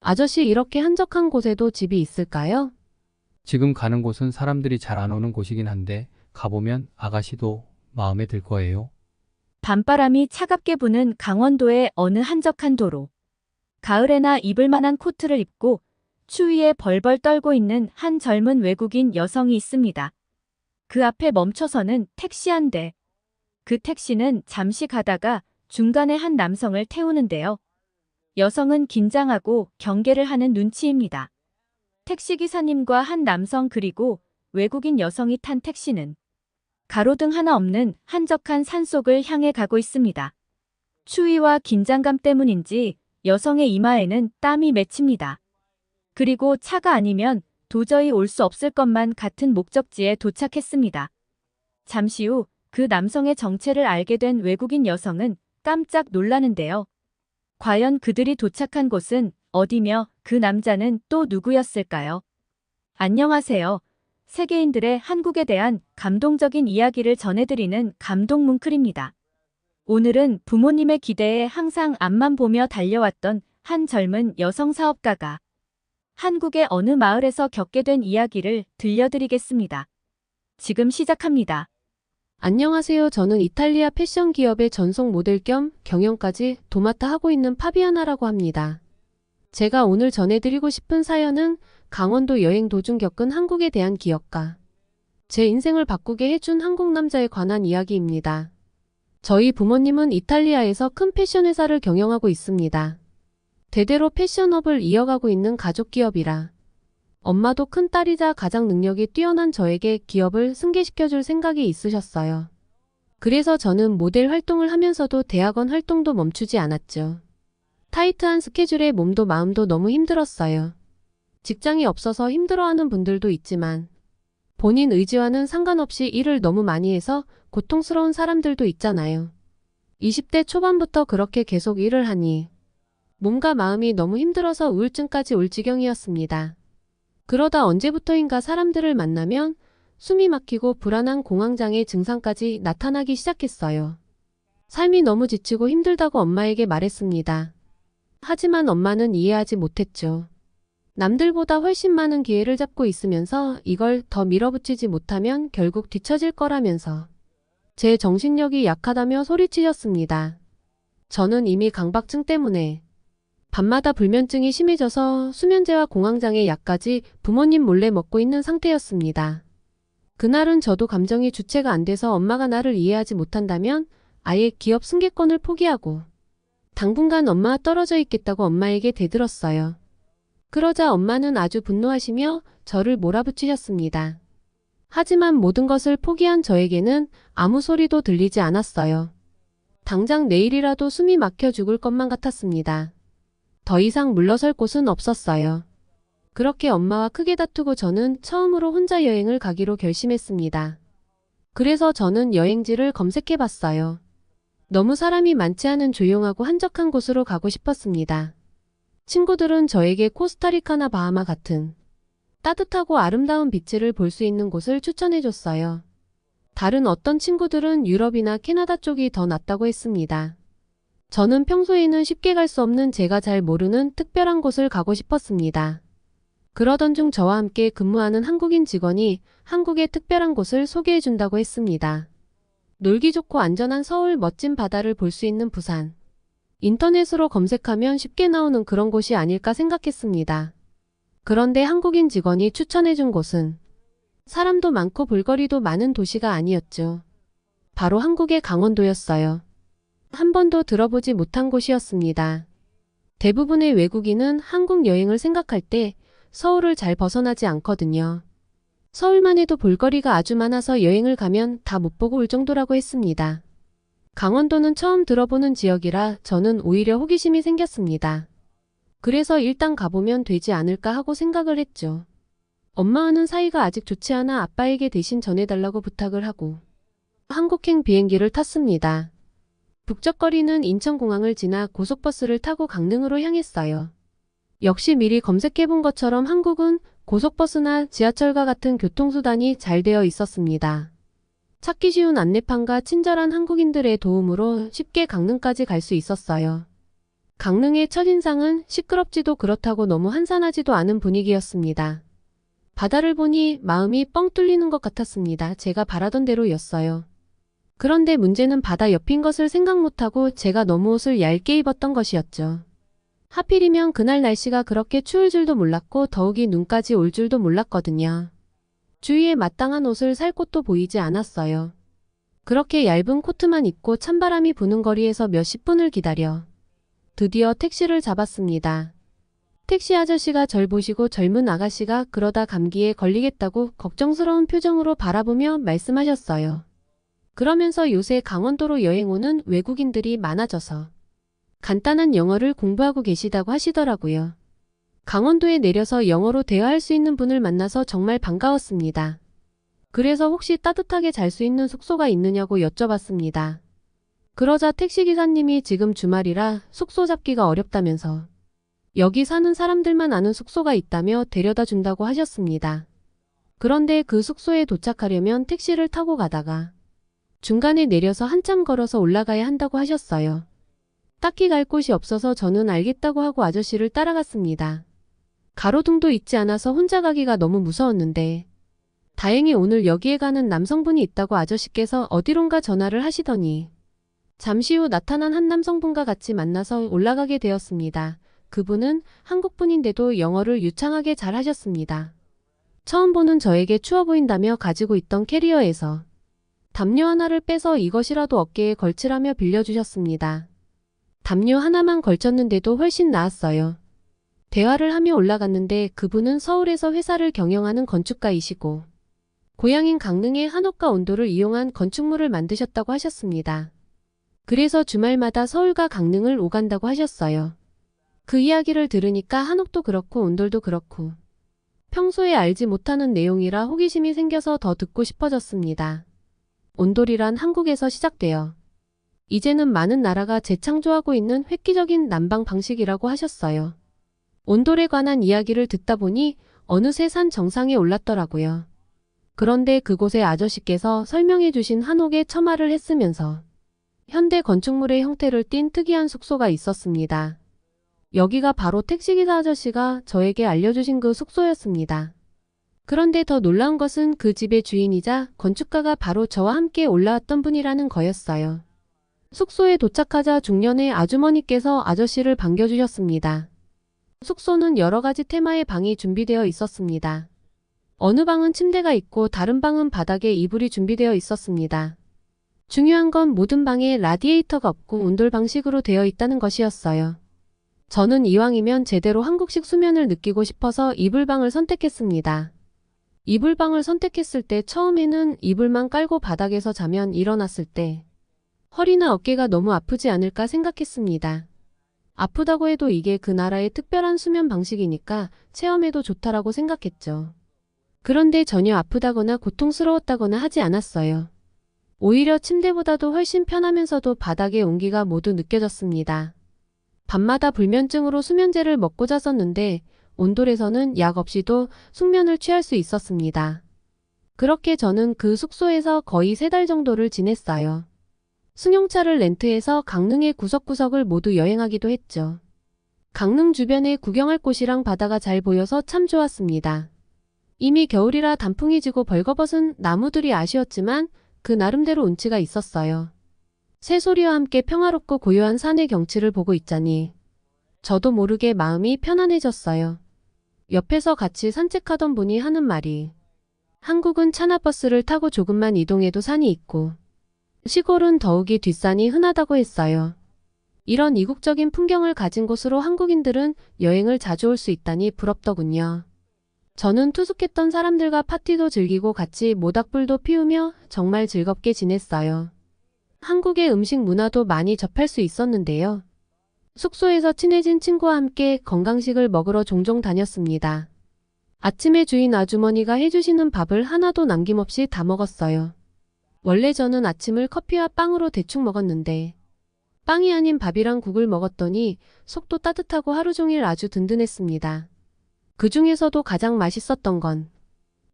아저씨 이렇게 한적한 곳에도 집이 있을까요? 지금 가는 곳은 사람들이 잘 안 오는 곳이긴 한데 가보면 아가씨도 마음에 들 거예요. 밤바람이 차갑게 부는 강원도의 어느 한적한 도로. 가을에나 입을 만한 코트를 입고 추위에 벌벌 떨고 있는 한 젊은 외국인 여성이 있습니다. 그 앞에 멈춰서는 택시 한 대. 그 택시는 잠시 가다가 중간에 한 남성을 태우는데요. 여성은 긴장하고 경계를 하는 눈치입니다. 택시기사님과 한 남성 그리고 외국인 여성이 탄 택시는 가로등 하나 없는 한적한 산속을 향해 가고 있습니다. 추위와 긴장감 때문인지 여성의 이마에는 땀이 맺힙니다. 그리고 차가 아니면 도저히 올 수 없을 것만 같은 목적지에 도착했습니다. 잠시 후 그 남성의 정체를 알게 된 외국인 여성은 깜짝 놀라는데요. 과연 그들이 도착한 곳은 어디며 그 남자는 또 누구였을까요? 안녕하세요. 세계인들의 한국에 대한 감동적인 이야기를 전해드리는 감동 뭉클입니다. 오늘은 부모님의 기대에 항상 앞만 보며 달려왔던 한 젊은 여성 사업가가 한국의 어느 마을에서 겪게 된 이야기를 들려드리겠습니다. 지금 시작합니다. 안녕하세요. 저는 이탈리아 패션 기업의 전속 모델 겸 경영까지 도맡아 하고 있는 파비아나라고 합니다. 제가 오늘 전해드리고 싶은 사연은 강원도 여행 도중 겪은 한국에 대한 기억과 제 인생을 바꾸게 해준 한국 남자에 관한 이야기입니다. 저희 부모님은 이탈리아에서 큰 패션 회사를 경영하고 있습니다. 대대로 패션업을 이어가고 있는 가족 기업이라 엄마도 큰 딸이자 가장 능력이 뛰어난 저에게 기업을 승계시켜줄 생각이 있으셨어요. 그래서 저는 모델 활동을 하면서도 대학원 활동도 멈추지 않았죠. 타이트한 스케줄에 몸도 마음도 너무 힘들었어요. 직장이 없어서 힘들어하는 분들도 있지만 본인 의지와는 상관없이 일을 너무 많이 해서 고통스러운 사람들도 있잖아요. 20대 초반부터 그렇게 계속 일을 하니 몸과 마음이 너무 힘들어서 우울증까지 올 지경이었습니다. 그러다 언제부터인가 사람들을 만나면 숨이 막히고 불안한 공황장애 증상까지 나타나기 시작했어요. 삶이 너무 지치고 힘들다고 엄마에게 말했습니다. 하지만 엄마는 이해하지 못했죠. 남들보다 훨씬 많은 기회를 잡고 있으면서 이걸 더 밀어붙이지 못하면 결국 뒤처질 거라면서 제 정신력이 약하다며 소리치셨습니다. 저는 이미 강박증 때문에 밤마다 불면증이 심해져서 수면제와 공황장애 약까지 부모님 몰래 먹고 있는 상태였습니다. 그날은 저도 감정이 주체가 안 돼서 엄마가 나를 이해하지 못한다면 아예 기업 승계권을 포기하고 당분간 엄마와 떨어져 있겠다고 엄마에게 대들었어요. 그러자 엄마는 아주 분노하시며 저를 몰아붙이셨습니다. 하지만 모든 것을 포기한 저에게는 아무 소리도 들리지 않았어요. 당장 내일이라도 숨이 막혀 죽을 것만 같았습니다. 더 이상 물러설 곳은 없었어요. 그렇게 엄마와 크게 다투고 저는 처음으로 혼자 여행을 가기로 결심했습니다. 그래서 저는 여행지를 검색해봤어요. 너무 사람이 많지 않은 조용하고 한적한 곳으로 가고 싶었습니다. 친구들은 저에게 코스타리카나 바하마 같은 따뜻하고 아름다운 비치를 볼 수 있는 곳을 추천해줬어요. 다른 어떤 친구들은 유럽이나 캐나다 쪽이 더 낫다고 했습니다. 저는 평소에는 쉽게 갈 수 없는 제가 잘 모르는 특별한 곳을 가고 싶었습니다. 그러던 중 저와 함께 근무하는 한국인 직원이 한국의 특별한 곳을 소개해준다고 했습니다. 놀기 좋고 안전한 서울, 멋진 바다를 볼 수 있는 부산. 인터넷으로 검색하면 쉽게 나오는 그런 곳이 아닐까 생각했습니다. 그런데 한국인 직원이 추천해준 곳은 사람도 많고 볼거리도 많은 도시가 아니었죠. 바로 한국의 강원도였어요. 한 번도 들어보지 못한 곳이었습니다. 대부분의 외국인은 한국 여행을 생각할 때 서울을 잘 벗어나지 않거든요. 서울만 해도 볼거리가 아주 많아서 여행을 가면 다 못 보고 올 정도라고 했습니다. 강원도는 처음 들어보는 지역이라 저는 오히려 호기심이 생겼습니다. 그래서 일단 가보면 되지 않을까 하고 생각을 했죠. 엄마와는 사이가 아직 좋지 않아 아빠에게 대신 전해달라고 부탁을 하고 한국행 비행기를 탔습니다. 북적거리는 인천공항을 지나 고속버스를 타고 강릉으로 향했어요. 역시 미리 검색해본 것처럼 한국은 고속버스나 지하철과 같은 교통수단이 잘 되어 있었습니다. 찾기 쉬운 안내판과 친절한 한국인들의 도움으로 쉽게 강릉까지 갈 수 있었어요. 강릉의 첫인상은 시끄럽지도 그렇다고 너무 한산하지도 않은 분위기였습니다. 바다를 보니 마음이 뻥 뚫리는 것 같았습니다. 제가 바라던 대로였어요. 그런데 문제는 바다 옆인 것을 생각 못하고 제가 너무 옷을 얇게 입었던 것이었죠. 하필이면 그날 날씨가 그렇게 추울 줄도 몰랐고 더욱이 눈까지 올 줄도 몰랐거든요. 주위에 마땅한 옷을 살 곳도 보이지 않았어요. 그렇게 얇은 코트만 입고 찬바람이 부는 거리에서 몇십 분을 기다려 드디어 택시를 잡았습니다. 택시 아저씨가 절 보시고 젊은 아가씨가 그러다 감기에 걸리겠다고 걱정스러운 표정으로 바라보며 말씀하셨어요. 그러면서 요새 강원도로 여행 오는 외국인들이 많아져서 간단한 영어를 공부하고 계시다고 하시더라고요. 강원도에 내려서 영어로 대화할 수 있는 분을 만나서 정말 반가웠습니다. 그래서 혹시 따뜻하게 잘 수 있는 숙소가 있느냐고 여쭤봤습니다. 그러자 택시기사님이 지금 주말이라 숙소 잡기가 어렵다면서 여기 사는 사람들만 아는 숙소가 있다며 데려다 준다고 하셨습니다. 그런데 그 숙소에 도착하려면 택시를 타고 가다가 중간에 내려서 한참 걸어서 올라가야 한다고 하셨어요. 딱히 갈 곳이 없어서 저는 알겠다고 하고 아저씨를 따라갔습니다. 가로등도 있지 않아서 혼자 가기가 너무 무서웠는데 다행히 오늘 여기에 가는 남성분이 있다고 아저씨께서 어디론가 전화를 하시더니 잠시 후 나타난 한 남성분과 같이 만나서 올라가게 되었습니다. 그분은 한국분인데도 영어를 유창하게 잘 하셨습니다. 처음 보는 저에게 추워 보인다며 가지고 있던 캐리어에서 담요 하나를 빼서 이것이라도 어깨에 걸치라며 빌려주셨습니다. 담요 하나만 걸쳤는데도 훨씬 나았어요. 대화를 하며 올라갔는데 그분은 서울에서 회사를 경영하는 건축가이시고 고향인 강릉의 한옥과 온도를 이용한 건축물을 만드셨다고 하셨습니다. 그래서 주말마다 서울과 강릉을 오간다고 하셨어요. 그 이야기를 들으니까 한옥도 그렇고 온돌도 그렇고 평소에 알지 못하는 내용이라 호기심이 생겨서 더 듣고 싶어졌습니다. 온돌이란 한국에서 시작되어 이제는 많은 나라가 재창조하고 있는 획기적인 난방 방식이라고 하셨어요. 온돌에 관한 이야기를 듣다 보니 어느새 산 정상에 올랐더라고요. 그런데 그곳의 아저씨께서 설명해 주신 한옥에 첨화를 했으면서 현대 건축물의 형태를 띤 특이한 숙소가 있었습니다. 여기가 바로 택시기사 아저씨가 저에게 알려주신 그 숙소였습니다. 그런데 더 놀라운 것은 그 집의 주인이자 건축가가 바로 저와 함께 올라왔던 분이라는 거였어요. 숙소에 도착하자 중년의 아주머니께서 아저씨를 반겨주셨습니다. 숙소는 여러 가지 테마의 방이 준비되어 있었습니다. 어느 방은 침대가 있고 다른 방은 바닥에 이불이 준비되어 있었습니다. 중요한 건 모든 방에 라디에이터가 없고 온돌 방식으로 되어 있다는 것이었어요. 저는 이왕이면 제대로 한국식 수면을 느끼고 싶어서 이불방을 선택했습니다. 이불방을 선택했을 때 처음에는 이불만 깔고 바닥에서 자면 일어났을 때 허리나 어깨가 너무 아프지 않을까 생각했습니다. 아프다고 해도 이게 그 나라의 특별한 수면 방식이니까 체험해도 좋다라고 생각했죠. 그런데 전혀 아프다거나 고통스러웠다거나 하지 않았어요. 오히려 침대보다도 훨씬 편하면서도 바닥의 온기가 모두 느껴졌습니다. 밤마다 불면증으로 수면제를 먹고 잤었는데 온돌에서는 약 없이도 숙면을 취할 수 있었습니다. 그렇게 저는 그 숙소에서 거의 3달 정도를 지냈어요. 승용차를 렌트해서 강릉의 구석구석을 모두 여행하기도 했죠. 강릉 주변에 구경할 곳이랑 바다가 잘 보여서 참 좋았습니다. 이미 겨울이라 단풍이 지고 벌거벗은 나무들이 아쉬웠지만 그 나름대로 운치가 있었어요. 새소리와 함께 평화롭고 고요한 산의 경치를 보고 있자니 저도 모르게 마음이 편안해졌어요. 옆에서 같이 산책하던 분이 하는 말이 한국은 차나버스를 타고 조금만 이동해도 산이 있고 시골은 더욱이 뒷산이 흔하다고 했어요. 이런 이국적인 풍경을 가진 곳으로 한국인들은 여행을 자주 올 수 있다니 부럽더군요. 저는 투숙했던 사람들과 파티도 즐기고 같이 모닥불도 피우며 정말 즐겁게 지냈어요. 한국의 음식 문화도 많이 접할 수 있었는데요. 숙소에서 친해진 친구와 함께 건강식을 먹으러 종종 다녔습니다. 아침에 주인 아주머니가 해주시는 밥을 하나도 남김없이 다 먹었어요. 원래 저는 아침을 커피와 빵으로 대충 먹었는데 빵이 아닌 밥이랑 국을 먹었더니 속도 따뜻하고 하루 종일 아주 든든했습니다. 그 중에서도 가장 맛있었던 건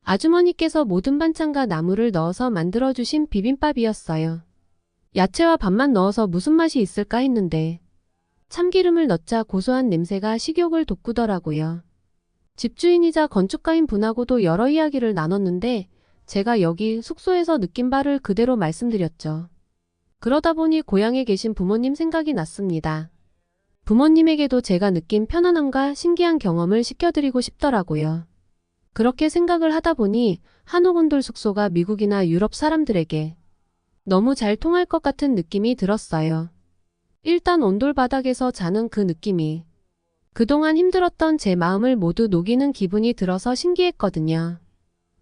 아주머니께서 모든 반찬과 나물을 넣어서 만들어주신 비빔밥이었어요. 야채와 밥만 넣어서 무슨 맛이 있을까 했는데 참기름을 넣자 고소한 냄새가 식욕을 돋구더라고요. 집주인이자 건축가인 분하고도 여러 이야기를 나눴는데 제가 여기 숙소에서 느낀 바를 그대로 말씀드렸죠. 그러다 보니 고향에 계신 부모님 생각이 났습니다. 부모님에게도 제가 느낀 편안함과 신기한 경험을 시켜드리고 싶더라고요. 그렇게 생각을 하다 보니 한옥온돌 숙소가 미국이나 유럽 사람들에게 너무 잘 통할 것 같은 느낌이 들었어요. 일단 온돌 바닥에서 자는 그 느낌이 그동안 힘들었던 제 마음을 모두 녹이는 기분이 들어서 신기했거든요.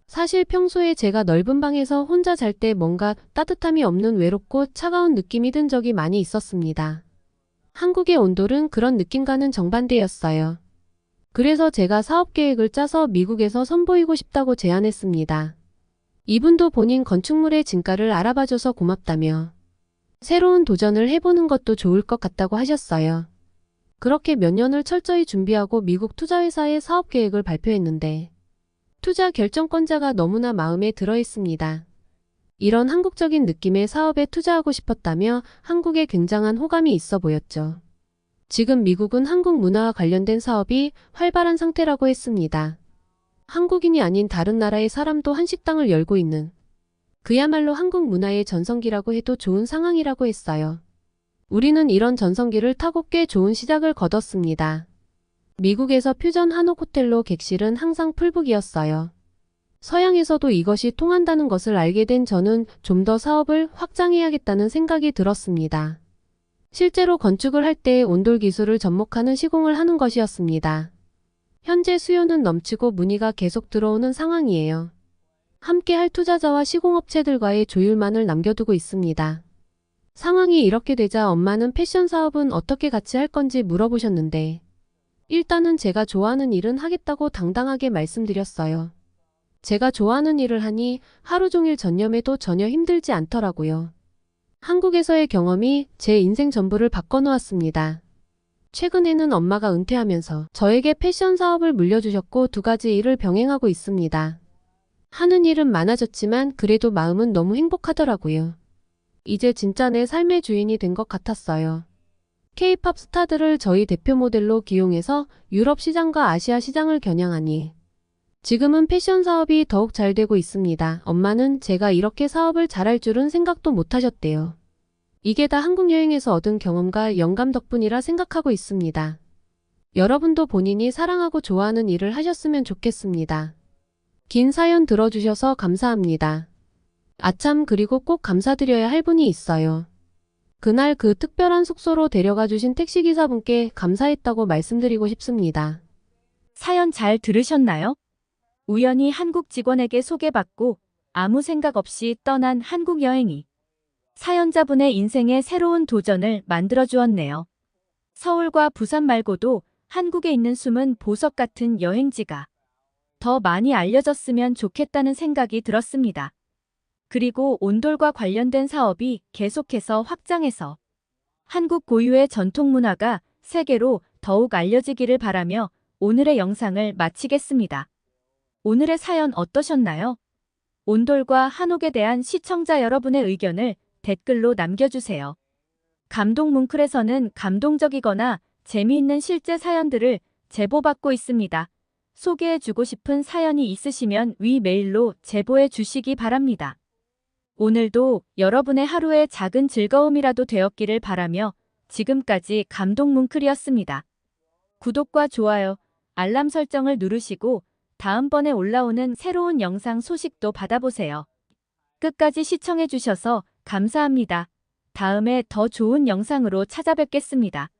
사실 평소에 제가 넓은 방에서 혼자 잘 때 뭔가 따뜻함이 없는 외롭고 차가운 느낌이 든 적이 많이 있었습니다. 한국의 온돌은 그런 느낌과는 정반대였어요. 그래서 제가 사업 계획을 짜서 미국에서 선보이고 싶다고 제안했습니다. 이분도 본인 건축물의 진가를 알아봐줘서 고맙다며 새로운 도전을 해보는 것도 좋을 것 같다고 하셨어요. 그렇게 몇 년을 철저히 준비하고 미국 투자회사의 사업 계획을 발표했는데 투자 결정권자가 너무나 마음에 들어 있습니다. 이런 한국적인 느낌의 사업에 투자하고 싶었다며 한국에 굉장한 호감이 있어 보였죠. 지금 미국은 한국 문화와 관련된 사업이 활발한 상태라고 했습니다. 한국인이 아닌 다른 나라의 사람도 한식당을 열고 있는 그야말로 한국 문화의 전성기라고 해도 좋은 상황이라고 했어요. 우리는 이런 전성기를 타고 꽤 좋은 시작을 거뒀습니다. 미국에서 퓨전 한옥 호텔로 객실은 항상 풀북이었어요. 서양에서도 이것이 통한다는 것을 알게 된 저는 좀 더 사업을 확장해야겠다는 생각이 들었습니다. 실제로 건축을 할 때 온돌 기술을 접목하는 시공을 하는 것이었습니다. 현재 수요는 넘치고 문의가 계속 들어오는 상황이에요. 함께 할 투자자와 시공업체들과의 조율만을 남겨두고 있습니다. 상황이 이렇게 되자 엄마는 패션 사업은 어떻게 같이 할 건지 물어보셨는데 일단은 제가 좋아하는 일은 하겠다고 당당하게 말씀드렸어요. 제가 좋아하는 일을 하니 하루 종일 전념해도 전혀 힘들지 않더라고요. 한국에서의 경험이 제 인생 전부를 바꿔놓았습니다. 최근에는 엄마가 은퇴하면서 저에게 패션 사업을 물려주셨고 2가지 일을 병행하고 있습니다. 하는 일은 많아졌지만 그래도 마음은 너무 행복하더라고요. 이제 진짜 내 삶의 주인이 된 것 같았어요. K-팝 스타들을 저희 대표 모델로 기용해서 유럽 시장과 아시아 시장을 겨냥하니 지금은 패션 사업이 더욱 잘 되고 있습니다. 엄마는 제가 이렇게 사업을 잘할 줄은 생각도 못 하셨대요. 이게 다 한국 여행에서 얻은 경험과 영감 덕분이라 생각하고 있습니다. 여러분도 본인이 사랑하고 좋아하는 일을 하셨으면 좋겠습니다. 긴 사연 들어주셔서 감사합니다. 아참, 그리고 꼭 감사드려야 할 분이 있어요. 그날 그 특별한 숙소로 데려가 주신 택시기사분께 감사했다고 말씀드리고 싶습니다. 사연 잘 들으셨나요? 우연히 한국 직원에게 소개받고 아무 생각 없이 떠난 한국 여행이 사연자분의 인생에 새로운 도전을 만들어 주었네요. 서울과 부산 말고도 한국에 있는 숨은 보석 같은 여행지가 더 많이 알려졌으면 좋겠다는 생각이 들었습니다. 그리고 온돌과 관련된 사업이 계속해서 확장해서 한국 고유의 전통 문화가 세계로 더욱 알려지기를 바라며 오늘의 영상을 마치겠습니다. 오늘의 사연 어떠셨나요? 온돌과 한옥에 대한 시청자 여러분의 의견을 댓글로 남겨주세요. 감동뭉클에서는 감동적이거나 재미있는 실제 사연들을 제보받고 있습니다. 소개해주고 싶은 사연이 있으시면 위 메일로 제보해 주시기 바랍니다. 오늘도 여러분의 하루의 작은 즐거움이라도 되었기를 바라며 지금까지 감동뭉클이었습니다. 구독과 좋아요, 알람 설정을 누르시고 다음번에 올라오는 새로운 영상 소식도 받아보세요. 끝까지 시청해주셔서 감사합니다. 다음에 더 좋은 영상으로 찾아뵙겠습니다.